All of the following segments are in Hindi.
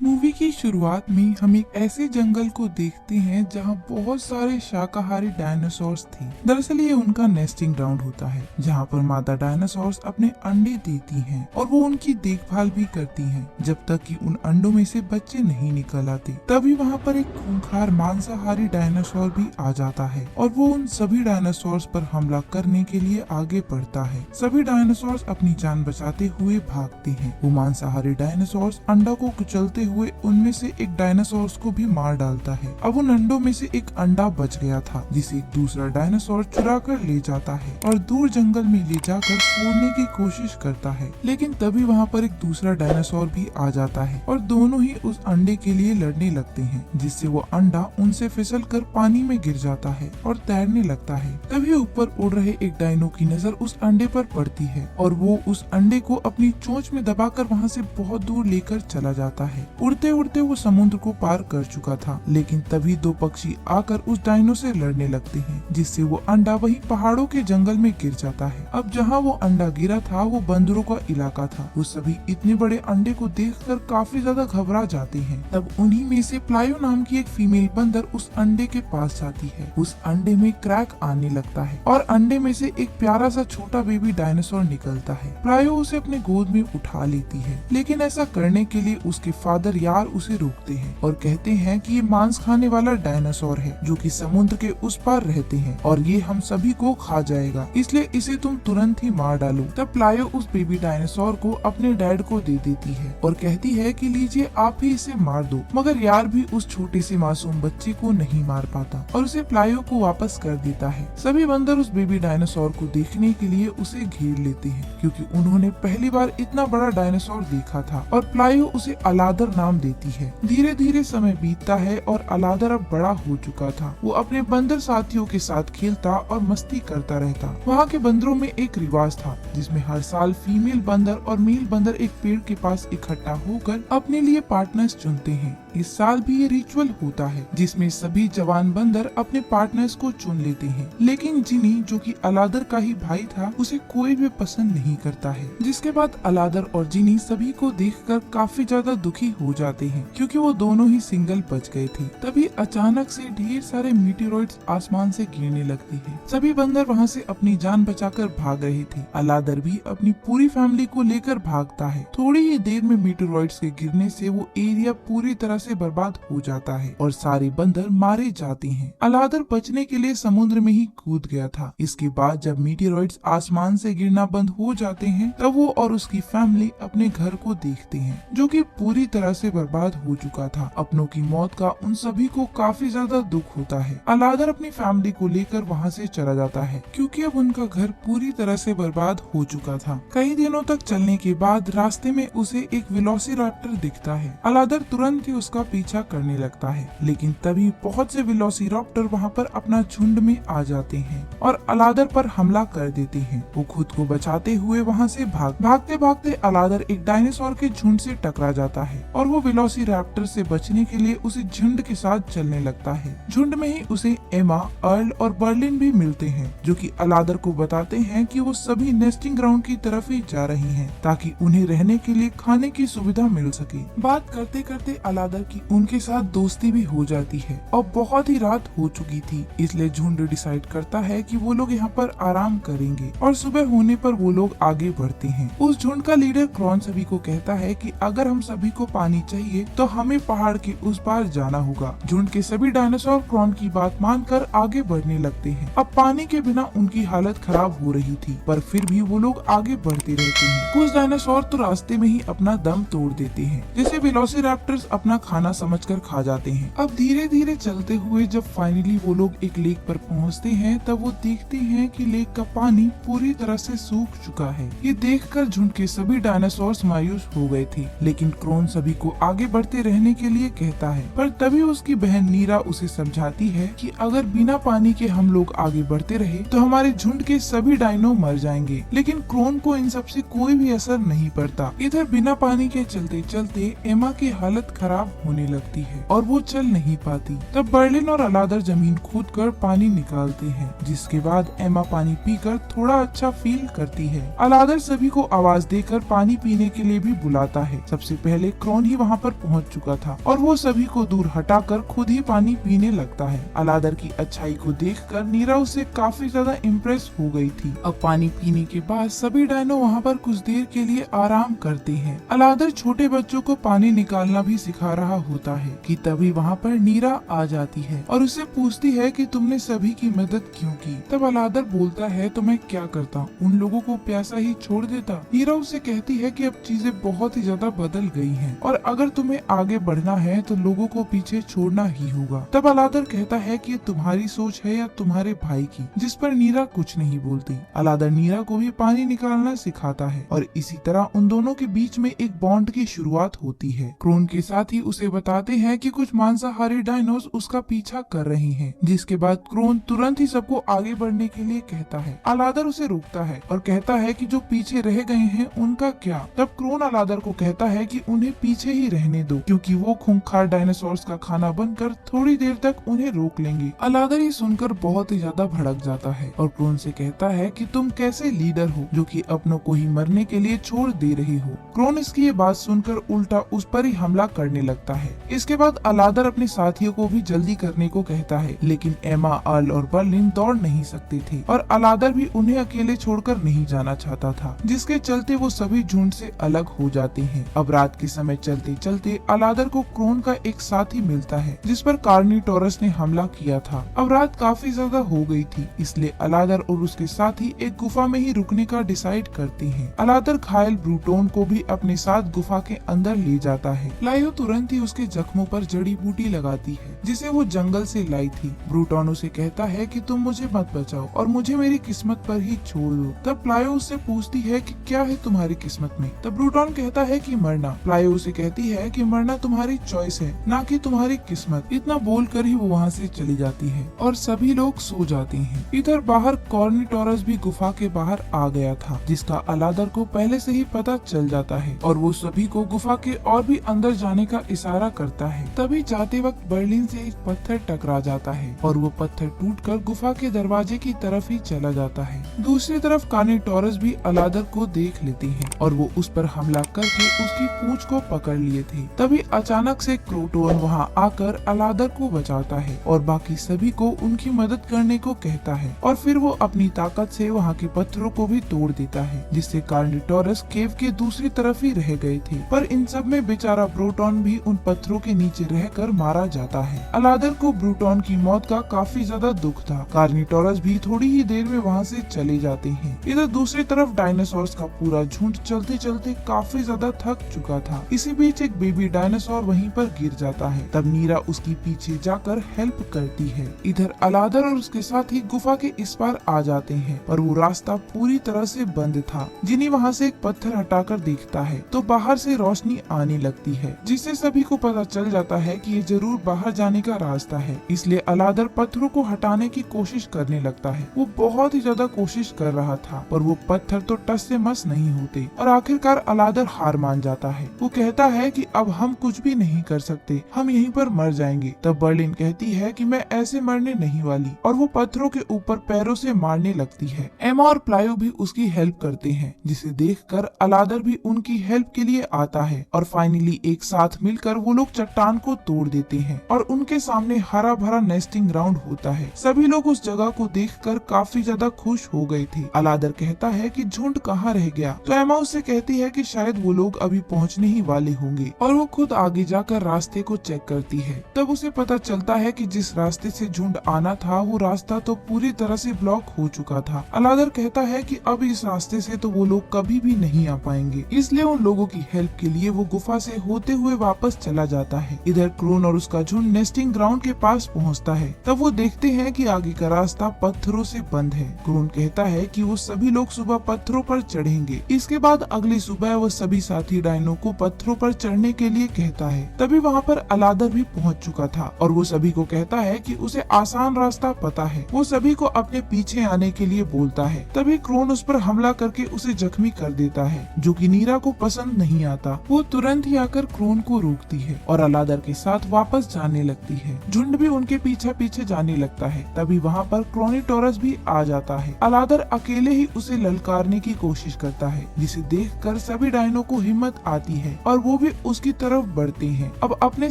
मूवी की शुरुआत में हम एक ऐसे जंगल को देखते हैं जहां बहुत सारे शाकाहारी डायनासोर्स थे। दरअसल ये उनका नेस्टिंग ग्राउंड होता है जहां पर मादा डायनासोर्स अपने अंडे देती हैं और वो उनकी देखभाल भी करती हैं जब तक कि उन अंडों में से बच्चे नहीं निकल आते। तभी वहां पर एक खूंखार मांसाहारी डायनासोर भी आ जाता है और वो उन सभी डायनासोर्स पर हमला करने के लिए आगे बढ़ता है। सभी डायनासोर्स अपनी जान बचाते हुए भागते हैं। वो मांसाहारी डायनासोर्स अंडा को कुचलते हुए उनमें से एक डायनासोर को भी मार डालता है। अब उन अंडों में से एक अंडा बच गया था जिसे एक दूसरा डायनासोर चुरा कर ले जाता है और दूर जंगल में ले जाकर फोड़ने की कोशिश करता है। लेकिन तभी वहाँ पर एक दूसरा डायनासोर भी आ जाता है और दोनों ही उस अंडे के लिए लड़ने लगते हैं, जिससे वो अंडा उनसे फिसल कर पानी में गिर जाता है और तैरने लगता है। तभी ऊपर उड़ रहे एक डायनो की नजर उस अंडे पर पड़ती है और वो उस अंडे को अपनी चोंच में दबाकर वहाँ से बहुत दूर लेकर चला जाता है। उड़ते उड़ते वो समुद्र को पार कर चुका था, लेकिन तभी दो पक्षी आकर उस डायनो से लड़ने लगते हैं, जिससे वो अंडा वही पहाड़ों के जंगल में गिर जाता है। अब जहाँ वो अंडा गिरा था वो बंदरों का इलाका था। वो सभी इतने बड़े अंडे को देखकर काफी ज्यादा घबरा जाते हैं। तब उन्हीं में से प्लायो नाम की एक फीमेल बंदर उस अंडे के पास जाती है। उस अंडे में क्रैक आने लगता है और अंडे में से एक प्यारा सा छोटा बेबी डायनासोर निकलता है। प्लायो उसे अपने गोद में उठा लेती है, लेकिन ऐसा करने के लिए उसके फादर यार उसे रोकते हैं और कहते हैं कि ये मांस खाने वाला डायनासोर है जो कि समुद्र के उस पार रहते हैं और ये हम सभी को खा जाएगा, इसलिए इसे तुम तुरंत ही मार डालो। तब प्लायो उस बेबी डायनासोर को अपने डैड को दे देती है और कहती है कि लीजिए आप ही इसे मार दो। मगर यार भी उस छोटे से मासूम बच्चे को नहीं मार पाता और उसे प्लायो को वापस कर देता है। सभी बंदर उस बेबी डायनासोर को देखने के लिए उसे घेर लेते हैं क्योंकि उन्होंने पहली बार इतना बड़ा डायनासोर देखा था और प्लायो उसे अलादर नाम देती है। धीरे धीरे समय बीतता है और अलादर अब बड़ा हो चुका था। वो अपने बंदर साथियों के साथ खेलता और मस्ती करता रहता। वहाँ के बंदरों में एक रिवाज था जिसमें हर साल फीमेल बंदर और मेल बंदर एक पेड़ के पास इकट्ठा होकर अपने लिए पार्टनर्स चुनते हैं। इस साल भी ये रिचुअल होता है जिसमें सभी जवान बंदर अपने पार्टनर्स को चुन लेते हैं, लेकिन जिनी जो कि अलादर का ही भाई था उसे कोई भी पसंद नहीं करता है। जिसके बाद अलादर और जिनी सभी को देखकर काफी ज्यादा दुखी हो जाते हैं क्योंकि वो दोनों ही सिंगल बच गए थे। तभी अचानक से ढेर सारे मीटेरॉइड्स आसमान से गिरने लगती है। सभी बंदर वहाँ से अपनी जान बचाकर भाग रहे थे। अलादर भी अपनी पूरी फैमिली को लेकर भागता है। थोड़ी ही देर में मीटेरॉइड्स के गिरने से वो एरिया पूरी तरह से बर्बाद हो जाता है और सारे बंदर मारे जाते हैं। अलादर बचने के लिए समुद्र में ही कूद गया था। इसके बाद जब मीटेरॉइड्स आसमान से गिरना बंद हो जाते हैं तब वो और उसकी फैमिली अपने घर को देखते हैं जो कि पूरी तरह से बर्बाद हो चुका था। अपनों की मौत का उन सभी को काफी ज्यादा दुख होता है। अलादर अपनी फैमिली को लेकर वहाँ से चला जाता है क्योंकि अब उनका घर पूरी तरह से बर्बाद हो चुका था। कई दिनों तक चलने के बाद रास्ते में उसे एक वेलोसिराप्टर दिखता है। अलादर तुरंत ही उसका पीछा करने लगता है, लेकिन तभी बहुत से वेलोसिराप्टर वहाँ पर अपना झुंड में आ जाते हैं और अलादर पर हमला कर देते हैं। वो खुद को बचाते हुए वहाँ से भागते भागते अलादर एक डायनासोर के झुंड से टकरा जाता है और वो वेलोसिराप्टर से बचने के लिए उसे झुंड के साथ चलने लगता है। झुंड में ही उसे एमा, अर्ल और बर्लिन भी मिलते हैं जो कि अलादर को बताते हैं कि वो सभी नेस्टिंग ग्राउंड की तरफ ही जा रही हैं ताकि उन्हें रहने के लिए खाने की सुविधा मिल सके। बात करते करते अलादर की उनके साथ दोस्ती भी हो जाती है और बहुत ही रात हो चुकी थी, इसलिए झुंड डिसाइड करता है कि वो लोग यहाँ पर आराम करेंगे और सुबह होने पर वो लोग आगे बढ़ते हैं। उस झुंड का लीडर क्रॉन सभी को कहता है कि अगर हम सभी को पानी चाहिए तो हमें पहाड़ के उस पार जाना होगा। झुंड के सभी डायनासोर क्रॉन की बात मानकर आगे बढ़ने लगते हैं। अब पानी के बिना उनकी हालत खराब हो रही थी, पर फिर भी वो लोग आगे बढ़ते रहते हैं। कुछ डायनासोर तो रास्ते में ही अपना दम तोड़ देते हैं, जिसे वेलोसिराप्टर्स अपना खाना समझकर खा जाते हैं। अब धीरे धीरे चलते हुए जब फाइनली वो लोग एक लेक पर पहुंचते हैं तब वो देखते हैं कि लेक का पानी पूरी तरह से सूख चुका है। ये देखकर झुंड के सभी डायनासोर्स मायूस हो गए थे, लेकिन क्रोन सभी को आगे बढ़ते रहने के लिए कहता है। पर तभी उसकी बहन नीरा उसे समझाती है कि अगर बिना पानी के हम लोग आगे बढ़ते रहे तो हमारे झुंड के सभी डायनो मर जाएंगे। लेकिन क्रोन को इन सब से कोई भी असर नहीं पड़ता। इधर बिना पानी के चलते चलते एमा की हालत खराब होने लगती है और वो चल नहीं पाती। तब बर्लिन और अलादर जमीन खोदकर पानी निकालते हैं, जिसके बाद एमा पानी पीकर थोड़ा अच्छा फील करती है। अलादर सभी को आवाज देकर पानी पीने के लिए भी बुलाता है। सबसे पहले क्रॉन ही ही वहाँ पर पहुँच चुका था और वो सभी को दूर हटाकर खुद ही पानी पीने लगता है। अलादर की अच्छाई को देखकर नीरा उससे काफी ज्यादा इम्प्रेस हो गई थी। अब पानी पीने के बाद सभी डायनो वहाँ पर कुछ देर के लिए आराम करते हैं। अलादर छोटे बच्चों को पानी निकालना भी सिखा रहा होता है कि तभी वहाँ पर नीरा आ जाती है और उससे पूछती है कि तुमने सभी की मदद क्यों की। तब अलादर बोलता है तो मैं क्या करता, उन लोगों को प्यासा ही छोड़ देता। नीरा उससे कहती है कि अब चीजें बहुत ही ज्यादा बदल गई हैं और अगर तुम्हें आगे बढ़ना है तो लोगों को पीछे छोड़ना ही होगा। तब अलादर कहता है कि ये तुम्हारी सोच है या तुम्हारे भाई की, जिस पर नीरा कुछ नहीं बोलती। अलादर नीरा को भी पानी निकालना सिखाता है और इसी तरह उन दोनों के बीच में एक बॉन्ड की शुरुआत होती है। क्रोन के साथ ही उसे बताते हैं कि कुछ मांसाहारी डायनोस उसका पीछा कर रहे हैं, जिसके बाद क्रोन तुरंत ही सबको आगे बढ़ने के लिए कहता है। अलादर उसे रोकता है और कहता है कि जो पीछे रह गए हैं उनका क्या। तब क्रोन अलादर को कहता है कि उन्हें पीछे ही रहने दो, क्योंकि वो खूंखार डायनासोर्स का खाना बनकर थोड़ी देर तक उन्हें रोक लेंगे। अलादर ये सुनकर बहुत ही ज्यादा भड़क जाता है और क्रोन से कहता है कि तुम कैसे लीडर हो जो कि अपनों को ही मरने के लिए छोड़ दे रही हो। क्रोन इसकी ये बात सुनकर उल्टा उस पर ही हमला करने लगता है। इसके बाद अलादर अपने साथियों को भी जल्दी करने को कहता है, लेकिन एमा, अर्ल और बर्लिन दौड़ नहीं सकते थे और अलादर भी उन्हें अकेले छोड़कर नहीं जाना चाहता था, जिसके चलते वो सभी झुंड से अलग हो जाते हैं। अब रात के समय चलते चलते अलादर को क्रोन का एक साथी मिलता है जिस पर कार्निटोरस ने हमला किया था। अब रात काफी ज्यादा हो गई थी, इसलिए अलादर और उसके साथी एक गुफा में ही रुकने का डिसाइड करते हैं। अलादर घायल ब्रूटोन को भी अपने साथ गुफा के अंदर ले जाता है। प्लायो तुरंत ही उसके जख्मों पर जड़ी बूटी लगाती है जिसे वो जंगल से लाई थी। ब्रूटोन उसे कहता है कि तुम मुझे मत बचाओ और मुझे मेरी किस्मत पर ही छोड़ दो। तब प्लायो उससे पूछती है कि क्या है तुम्हारी किस्मत में। तब ब्रूटोन कहता है कि मरना। प्लायो उसे कहती है कि मरना तुम्हारी चॉइस है, ना कि तुम्हारी किस्मत। इतना बोलकर ही वो वहाँ से चली जाती है और सभी लोग सो जाते हैं। इधर बाहर कार्निटोरस भी गुफा के बाहर आ गया था, जिसका अलादर को पहले से ही पता चल जाता है और वो सभी को गुफा के और भी अंदर जाने का इशारा करता है। तभी जाते वक्त बर्लिन से एक पत्थर टकरा जाता है और वो पत्थर टूटकर गुफा के दरवाजे की तरफ ही चला जाता है। दूसरी तरफ कार्निटोरस भी अलादर को देख लेते हैं और वो उस पर हमला करके उसकी पूंछ को पकड़ लिए थे। तभी अचानक से क्रोटोन वहाँ आकर अलादर को बचाता है और बाकी सभी को उनकी मदद करने को कहता है और फिर वो अपनी ताकत से वहाँ के पत्थरों को भी तोड़ देता है, जिससे कार्निटोरस केव के दूसरी तरफ ही रह गए थे। पर इन सब में बेचारा ब्रूटोन भी उन पत्थरों के नीचे रहकर मारा जाता है। अलादर को ब्रूटोन की मौत का काफी ज्यादा दुख था। कार्निटोरस भी थोड़ी ही देर में वहाँ से चले जाते हैं। इधर दूसरी तरफ डायनासोर्स का पूरा झुंड चलते चलते काफी ज्यादा थक चुका था। इसी बीच एक बेबी डायनासोर वहीं पर गिर जाता है। तब नीरा उसकी पीछे जाकर हेल्प करती है। इधर अलादर और उसके साथी गुफा के इस पार आ जाते हैं, पर वो रास्ता पूरी तरह से बंद था। जिनी वहाँ से एक पत्थर हटाकर देखता है तो बाहर से रोशनी आने लगती है, जिससे सभी को पता चल जाता है कि ये जरूर बाहर जाने का रास्ता है। इसलिए अलादर पत्थरों को हटाने की कोशिश करने लगता है। वो बहुत ही ज्यादा कोशिश कर रहा था, पर वो पत्थर तो टस से मस नहीं होते और आखिरकार अलादर हार मान जाता है। वो कहता है कि अब हम कुछ भी नहीं कर सकते, हम यहीं पर मर जाएंगे। तब बर्लिन कहती है कि मैं ऐसे मरने नहीं वाली और वो पत्थरों के ऊपर पैरों से मारने लगती है। एमा और प्लायो भी उसकी हेल्प करते हैं, जिसे देखकर अलादर भी उनकी हेल्प के लिए आता है और फाइनली एक साथ मिलकर वो लोग चट्टान को तोड़ देते हैं और उनके सामने हरा भरा नेस्टिंग ग्राउंड होता है। सभी लोग उस जगह को देखकर काफी ज्यादा खुश हो गए थे। अलादर कहता है कि झुंड कहाँ रह गया, तो एमा उससे कहती है कि शायद वो लोग अभी पहुँचने ही वाले होंगे और वो खुद आगे जाकर रास्ते को चेक करती है। तब उसे पता चलता है कि जिस रास्ते से झुंड आना था वो रास्ता तो पूरी तरह से ब्लॉक हो चुका था। अलादर कहता है कि अब इस रास्ते से तो वो लोग कभी भी नहीं आ पाएंगे, इसलिए उन लोगों की हेल्प के लिए वो गुफा से होते हुए वापस चला जाता है। इधर क्रोन और उसका झुंड नेस्टिंग ग्राउंड के पास पहुंचता है। तब वो देखते हैं कि आगे का रास्ता पत्थरों से बंद है। क्रोन कहता है कि वो सभी लोग सुबह पत्थरों पर चढ़ेंगे। इसके बाद अगली सुबह वो सभी साथी डायनो को पत्थरों पर चढ़ने के लिए कहता है। तभी वहाँ पर अलादर भी पहुँच चुका था और वो सभी को कहता है कि उसे आसान रास्ता पता है। वो सभी को अपने पीछे आने के लिए बोलता है। तभी क्रोन उस पर हमला करके उसे जख्मी कर देता है, जो कि नीरा को पसंद नहीं आता। वो तुरंत ही आकर क्रोन को रोकती है और अलादर के साथ वापस जाने लगती है। झुंड भी उनके पीछे पीछे जाने लगता है। तभी वहाँ पर कार्निटोरस भी आ जाता है। अलादर अकेले ही उसे ललकारने की कोशिश करता है, जिसे देखकर सभी डायनो को हिम्मत आती है और वो वे उसकी तरफ बढ़ते हैं। अब अपने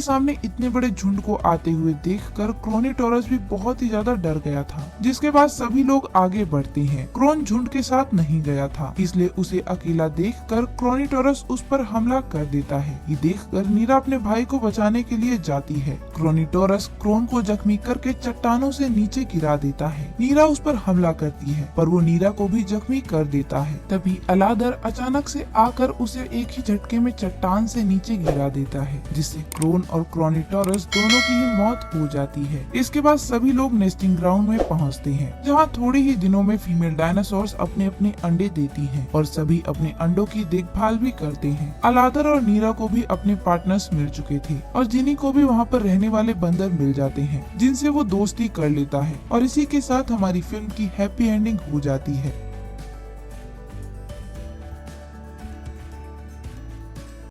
सामने इतने बड़े झुंड को आते हुए देखकर क्रोनिटोरस भी बहुत ही ज्यादा डर गया था, जिसके बाद सभी लोग आगे बढ़ते हैं। क्रोन झुंड के साथ नहीं गया था, इसलिए उसे अकेला देखकर क्रोनिटोरस उस पर हमला कर देता है। ये देखकर नीरा अपने भाई को बचाने के लिए जाती है। क्रोनिटोरस क्रोन को जख्मी करके चट्टानों से नीचे गिरा देता है। नीरा उस पर हमला करती है, पर वो नीरा को भी जख्मी कर देता है। तभी अलादर अचानक से आकर उसे एक ही झटके में चट्टान से नीचे गिरा देता है, जिससे क्रोन और क्रोनिटोरस दोनों की ही मौत हो जाती है। इसके बाद सभी लोग नेस्टिंग ग्राउंड में पहुंचते हैं, जहां थोड़े ही दिनों में फीमेल डायनासोर्स अपने अपने अंडे देती हैं और सभी अपने अंडों की देखभाल भी करते हैं। अलादर और नीरा को भी अपने पार्टनर्स मिल चुके थे और जिनी को भी वहाँ पर रहने वाले बंदर मिल जाते हैं, जिनसे वो दोस्ती कर लेता है। और इसी के साथ हमारी फिल्म की हैप्पी एंडिंग हो जाती है।